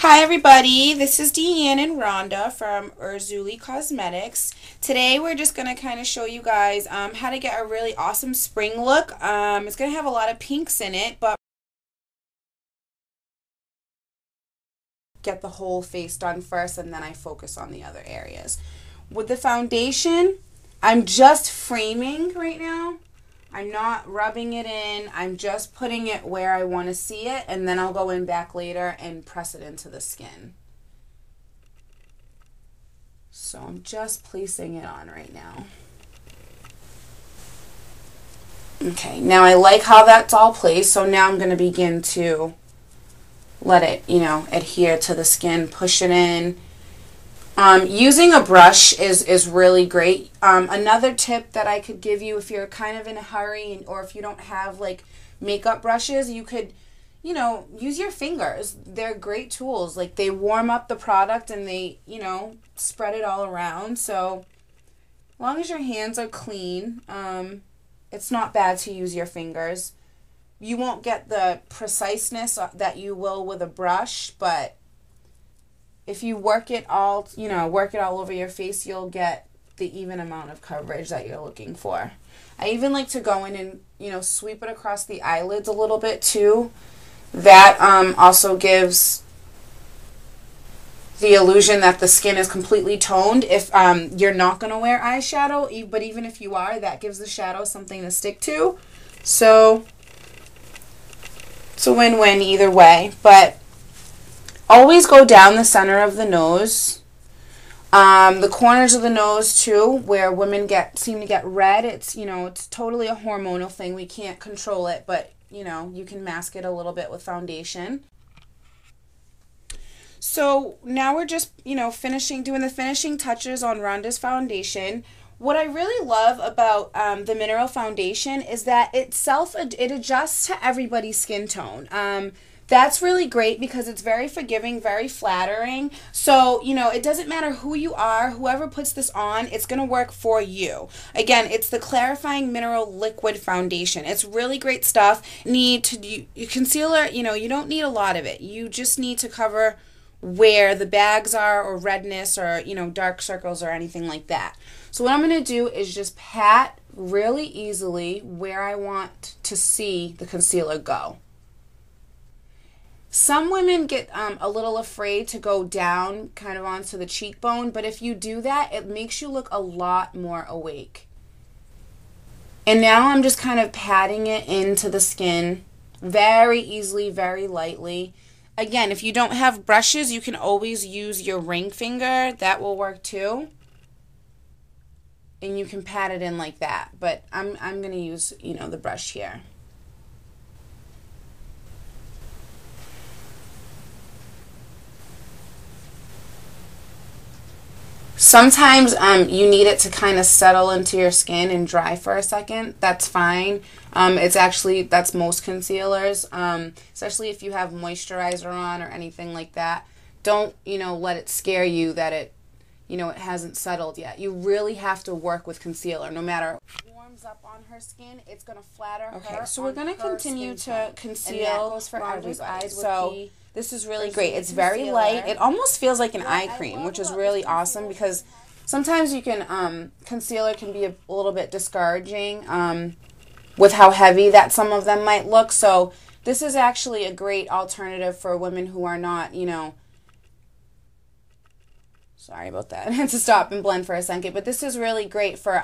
Hi everybody, this is Deanne and Rhonda from Erzulie Cosmetics. Today we're just going to kind of show you guys how to get a really awesome spring look. It's going to have a lot of pinks in it, but get the whole face done first and then I focus on the other areas. With the foundation, I'm just framing right now. I'm not rubbing it in. I'm just putting it where I want to see it, and then I'll go in back later and press it into the skin. So I'm just placing it on right now. Okay, now I like how that's all placed, so now I'm going to begin to let it, adhere to the skin, push it in. Using a brush is really great. Another tip that I could give you if you're kind of in a hurry or if you don't have like makeup brushes, you could, use your fingers. They're great tools. Like they warm up the product and they, spread it all around. So as long as your hands are clean, it's not bad to use your fingers. You won't get the preciseness that you will with a brush, but if you work it all over your face, you'll get the even amount of coverage that you're looking for. I even like to go in and, sweep it across the eyelids a little bit too. That also gives the illusion that the skin is completely toned. If you're not going to wear eyeshadow, but even if you are, that gives the shadow something to stick to. So it's a win-win either way. But always go down the center of the nose, the corners of the nose too, where women seem to get red. It's it's totally a hormonal thing. We can't control it, but you can mask it a little bit with foundation. So now we're just doing the finishing touches on Rhonda's foundation. What I really love about the mineral foundation is that it adjusts to everybody's skin tone. That's really great because it's very forgiving, very flattering. So, it doesn't matter who you are, whoever puts this on, it's going to work for you. Again, it's the Clarifying Mineral Liquid Foundation. It's really great stuff. Concealer, you don't need a lot of it. You just need to cover where the bags are or redness or, dark circles or anything like that. So what I'm going to do is just pat really easily where I want to see the concealer go. Some women get a little afraid to go down kind of onto the cheekbone, but if you do that, it makes you look a lot more awake. And now I'm just kind of patting it into the skin very easily, very lightly. Again, if you don't have brushes, you can always use your ring finger. That will work too. And you can pat it in like that, but I'm going to use, the brush here. Sometimes you need it to kind of settle into your skin and dry for a second. That's fine. That's most concealers, especially if you have moisturizer on or anything like that. Don't, let it scare you that it hasn't settled yet. You really have to work with concealer. No matter what warms up on her skin, it's going to flatter her. Okay, so we're going to continue to conceal Rhonda's eyes. So this is really great. It's very light. It almost feels like an eye cream, which is really awesome because sometimes concealer can be a little bit discouraging with how heavy that some of them might look. So this is actually a great alternative for women who are not, sorry about that. I had to stop and blend for a second. But this is really great for,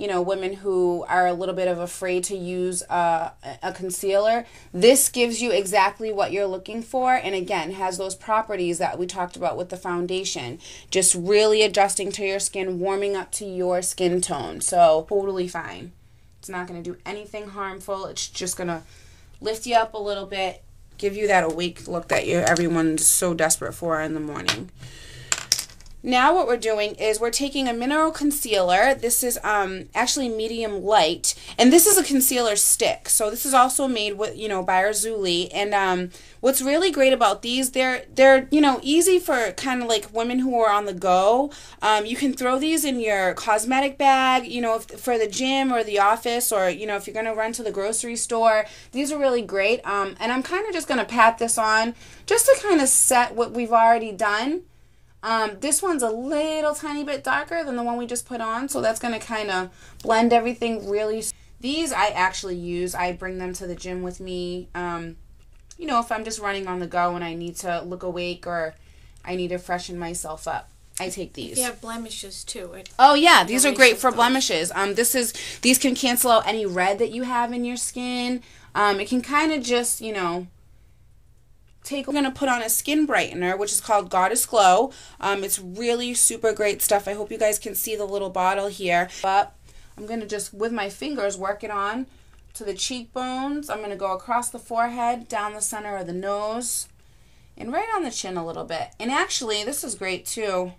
women who are a little bit of afraid to use a concealer. This gives you exactly what you're looking for. And again, has those properties that we talked about with the foundation. Just really adjusting to your skin, warming up to your skin tone. So totally fine. It's not going to do anything harmful. It's just going to lift you up a little bit, give you that awake look that everyone's so desperate for in the morning. Now what we're doing is we're taking a mineral concealer. This is actually medium light, and this is a concealer stick. So this is also made with, you know, by Erzulie. And what's really great about these, they're you know, easy for kind of like women who are on the go. You can throw these in your cosmetic bag, you know, for the gym or the office, or you know, if you're gonna run to the grocery store. These are really great. And I'm kind of just gonna pat this on just to kind of set what we've already done. This one's a little tiny bit darker than the one we just put on, so that's going to kind of blend everything really. These I actually use. I bring them to the gym with me. You know, if I'm just running on the go and I need to look awake or I need to freshen myself up, I take these. If you have blemishes too. Oh yeah, these are great for blemishes. These can cancel out any red that you have in your skin. It can kind of just, you know, we're going to put on a skin brightener, which is called Goddess Glow. It's really super great stuff. I hope you guys can see the little bottle here. But I'm going to just, with my fingers, work it on to the cheekbones. I'm going to go across the forehead, down the center of the nose, and right on the chin a little bit. And actually, this is great too,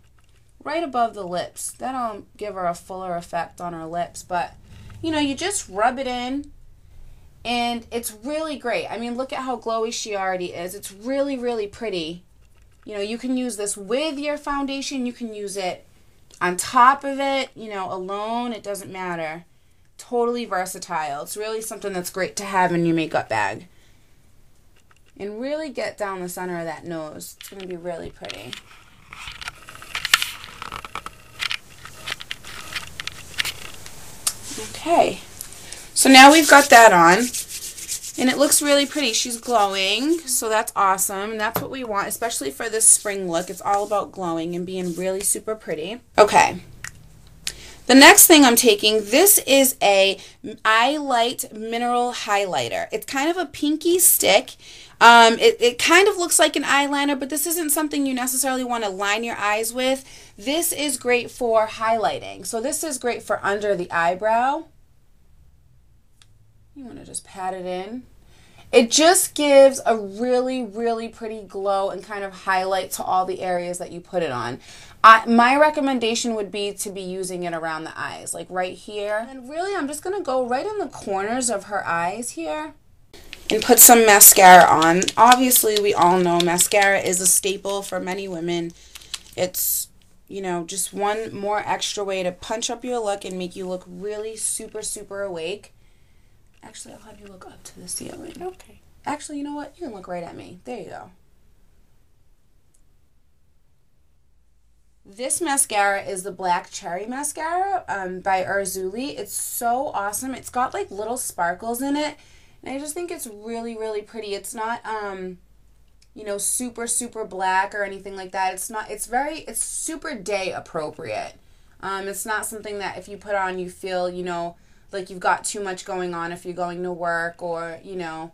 right above the lips. That'll give her a fuller effect on her lips. But, you know, you just rub it in. And it's really great. I mean, look at how glowy she already is. It's really, really pretty. You know, you can use this with your foundation. You can use it on top of it, you know, alone. It doesn't matter. Totally versatile. It's really something that's great to have in your makeup bag. And really get down the center of that nose. It's going to be really pretty. Okay. So now we've got that on, and it looks really pretty. She's glowing, so that's awesome, and that's what we want, especially for this spring look. It's all about glowing and being really super pretty. Okay. The next thing I'm taking, this is a eyelite mineral highlighter. It's kind of a pinky stick. It kind of looks like an eyeliner, but this isn't something you necessarily want to line your eyes with. This is great for highlighting. So this is great for under the eyebrow. You want to just pat it in. It just gives a really, really pretty glow and kind of highlight to all the areas that you put it on. My recommendation would be to be using it around the eyes, like right here. And really, I'm just going to go right in the corners of her eyes here and put some mascara on. Obviously, we all know mascara is a staple for many women. It's, you know, just one more extra way to punch up your look and make you look really super, super awake. Actually, I'll have you look up to the ceiling. Okay. Actually, you know what? You can look right at me. There you go. This mascara is the Black Cherry Mascara by Erzulie. It's so awesome. It's got like little sparkles in it. And I just think it's really, really pretty. It's not, you know, super, super black or anything like that. It's not, it's super day appropriate. It's not something that if you put on, you feel, you know, like you've got too much going on if you're going to work or, you know,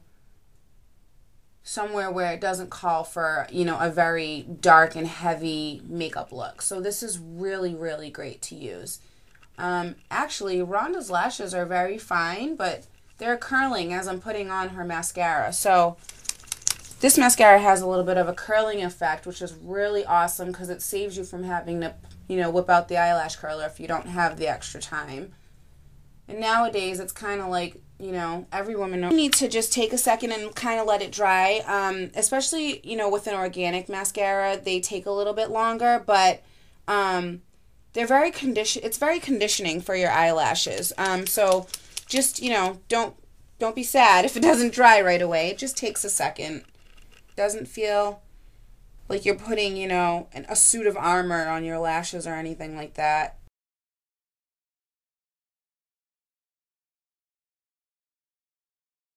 somewhere where it doesn't call for, you know, a very dark and heavy makeup look. So this is really, really great to use. Actually, Rhonda's lashes are very fine, but they're curling as I'm putting on her mascara. So this mascara has a little bit of a curling effect, which is really awesome because it saves you from having to, you know, whip out the eyelash curler if you don't have the extra time. And nowadays, it's kind of like, you know, every woman knows. You need to just take a second and kind of let it dry. Especially, you know, with an organic mascara, they take a little bit longer, but they're very it's very conditioning for your eyelashes. So just, you know, don't be sad if it doesn't dry right away. It just takes a second. It doesn't feel like you're putting, you know, a suit of armor on your lashes or anything like that.